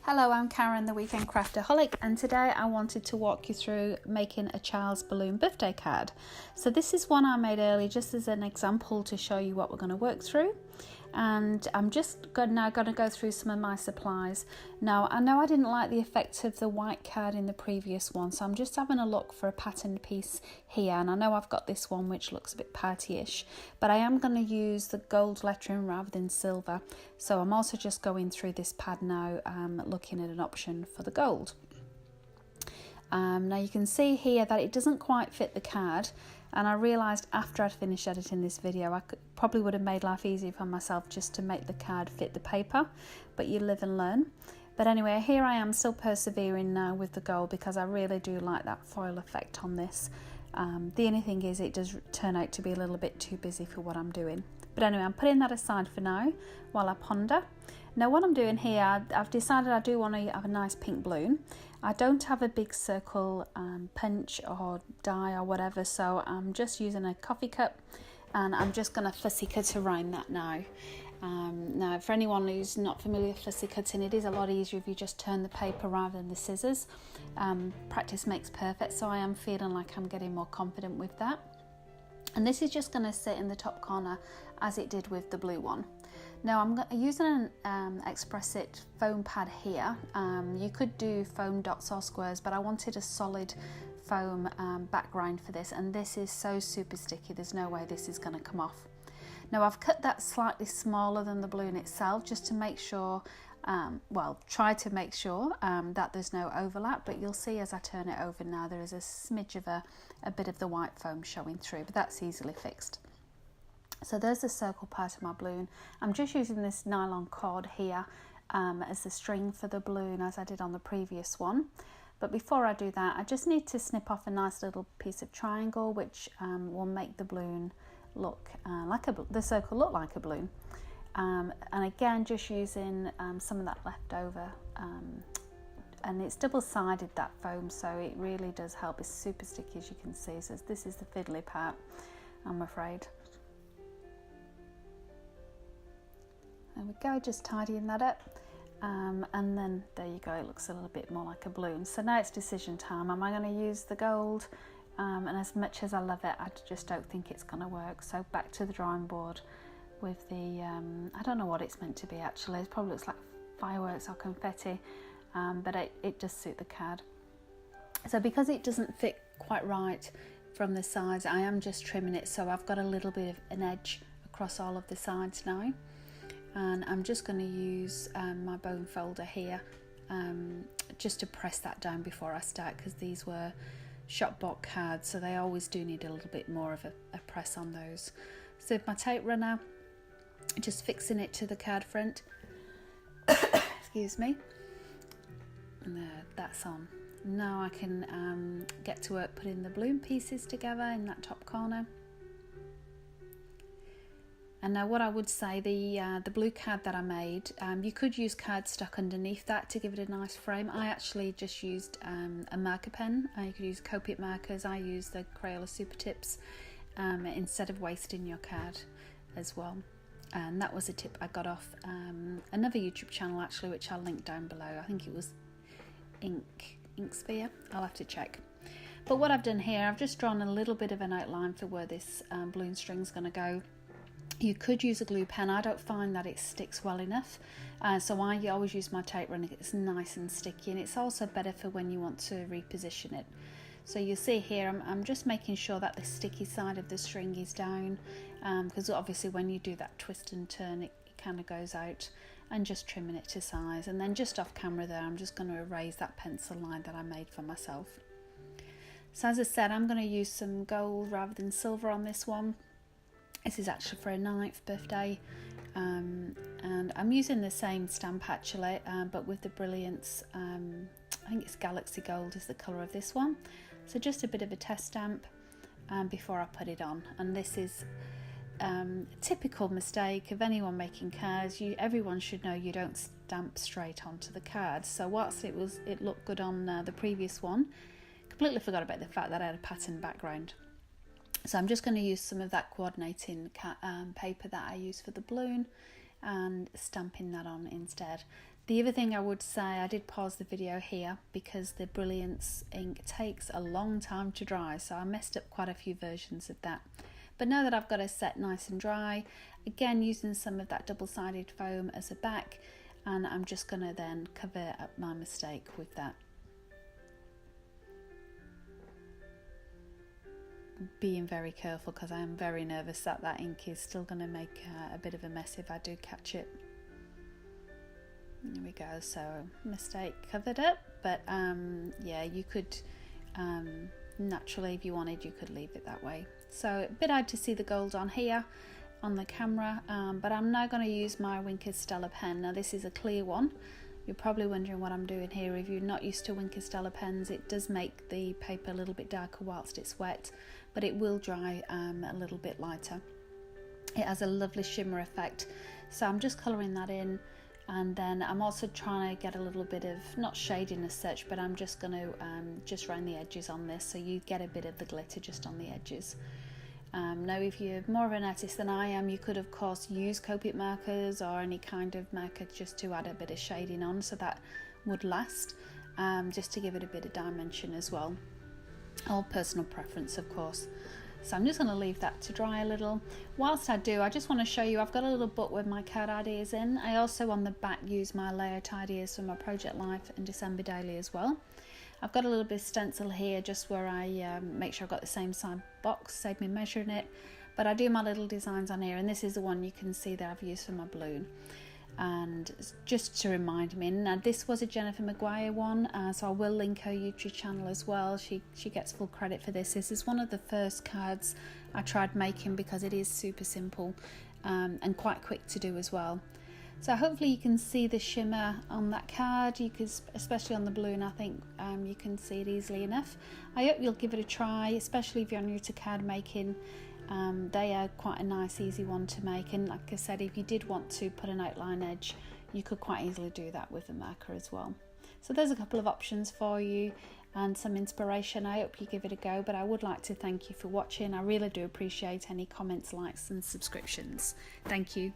Hello, I'm Karen, the Weekend Craftaholic, and today I wanted to walk you through making a child's balloon birthday card. So this is one I made early just as an example to show you what we're going to work through. And I'm just now going to go through some of my supplies. Now, I know I didn't like the effect of the white card in the previous one, so I'm just having a look for a patterned piece here. And I know I've got this one which looks a bit party-ish, but I am going to use the gold lettering rather than silver. So I'm also just going through this pad now, looking at an option for the gold. Now you can see here that it doesn't quite fit the card, and I realised after I'd finished editing this video I probably would have made life easier for myself just to make the card fit the paper, but you live and learn. But anyway, here I am still persevering now with the gold because I really do like that foil effect on this. The only thing is it does turn out to be a little bit too busy for what I'm doing. But anyway, I'm putting that aside for now while I ponder. Now what I'm doing here, I've decided I do want to have a nice pink balloon. I don't have a big circle punch or die or whatever, so I'm just using a coffee cup and I'm just going to fussy cut around that now. Now for anyone who's not familiar with fussy cutting, it is a lot easier if you just turn the paper rather than the scissors. Practice makes perfect, so I am feeling like I'm getting more confident with that. And this is just going to sit in the top corner as it did with the blue one. Now I'm using an Express It foam pad here. You could do foam dots or squares, but I wanted a solid foam background for this, and this is so super sticky, there's no way this is going to come off. Now I've cut that slightly smaller than the balloon itself just to make sure, try to make sure that there's no overlap, but you'll see as I turn it over now there is a smidge of a bit of the white foam showing through, but that's easily fixed. So there's the circle part of my balloon. I'm just using this nylon cord here as the string for the balloon as I did on the previous one. But before I do that, I just need to snip off a nice little piece of triangle which will make the balloon look the circle look like a balloon. And again, just using some of that leftover, and it's double-sided, that foam, so it really does help. It's super sticky, as you can see. So this is the fiddly part, I'm afraid. There we go, just tidying that up. And then there you go, it looks a little bit more like a balloon. So now it's decision time. Am I going to use the gold? And as much as I love it, I just don't think it's going to work. So back to the drawing board with the, I don't know what it's meant to be actually. It probably looks like fireworks or confetti, but it does suit the card. So because it doesn't fit quite right from the sides, I am just trimming it so I've got a little bit of an edge across all of the sides now. And I'm just going to use my bone folder here just to press that down before I start, because these were shop bought cards, so they always do need a little bit more of a press on those. So with my tape runner, just fixing it to the card front. Excuse me. And there, that's on. Now I can get to work putting the balloon pieces together in that top corner. And now what I would say, the blue card that I made, you could use cardstock underneath that to give it a nice frame. I actually just used a marker pen. You could use Copic markers. I use the Crayola Super Tips instead of wasting your card as well. And that was a tip I got off another YouTube channel actually, which I'll link down below. I think it was Inksphere. I'll have to check. But what I've done here, I've just drawn a little bit of an outline for where this balloon string's going to go. You could use a glue pen. I don't find that it sticks well enough, so I always use my tape runner. It's nice and sticky, and it's also better for when you want to reposition it. So you'll see here I'm just making sure that the sticky side of the string is down, because obviously when you do that twist and turn it kind of goes out, and just trimming it to size. And then just off camera there, I'm just going to erase that pencil line that I made for myself. So as I said, I'm going to use some gold rather than silver on this one. This is actually for a 9th birthday, and I'm using the same stamp actually, but with the brilliance, I think it's Galaxy Gold is the colour of this one. So just a bit of a test stamp before I put it on. And this is a typical mistake of anyone making cards. Everyone should know you don't stamp straight onto the card. So whilst it looked good on the previous one, completely forgot about the fact that I had a pattern background. So I'm just going to use some of that coordinating paper that I use for the balloon and stamping that on instead. The other thing I would say, I did pause the video here because the Brilliance ink takes a long time to dry, so I messed up quite a few versions of that. But now that I've got it set nice and dry, again using some of that double-sided foam as a back, and I'm just going to then cover up my mistake with that. Being very careful because I am very nervous that that ink is still going to make a bit of a mess if I do catch it. There we go, so mistake covered up, but yeah, you could naturally, if you wanted, you could leave it that way. So a bit hard to see the gold on here on the camera, but I'm now going to use my Wink Stella pen. Now this is a clear one. You're probably wondering what I'm doing here. If you're not used to Wink Stella pens, it does make the paper a little bit darker whilst it's wet, but it will dry a little bit lighter. It has a lovely shimmer effect, so I'm just colouring that in. And then I'm also trying to get a little bit of, not shading as such, but I'm just going to just round the edges on this, so you get a bit of the glitter just on the edges. Now if you're more of an artist than I am, you could of course use Copic markers or any kind of marker just to add a bit of shading on, so that would last, just to give it a bit of dimension as well. All personal preference, of course. So I'm just going to leave that to dry a little. Whilst I do, I just want to show you, I've got a little book with my card ideas in. I also on the back use my layout ideas from my Project Life and December Daily as well. I've got a little bit of stencil here just where I make sure I've got the same size box, save me measuring it. But I do my little designs on here, and this is the one you can see that I've used for my balloon. And just to remind me, now this was a Jennifer McGuire one, so I will link her YouTube channel as well. She gets full credit for this. This is one of the first cards I tried making because it is super simple and quite quick to do as well. So hopefully you can see the shimmer on that card. You could, especially on the balloon, I think you can see it easily enough. I hope you'll give it a try, especially if you're new to card making. They are quite a nice easy one to make, and like I said, if you did want to put an outline edge, you could quite easily do that with a marker as well. So there's a couple of options for you and some inspiration. I hope you give it a go, but I would like to thank you for watching. I really do appreciate any comments, likes and subscriptions. Thank you.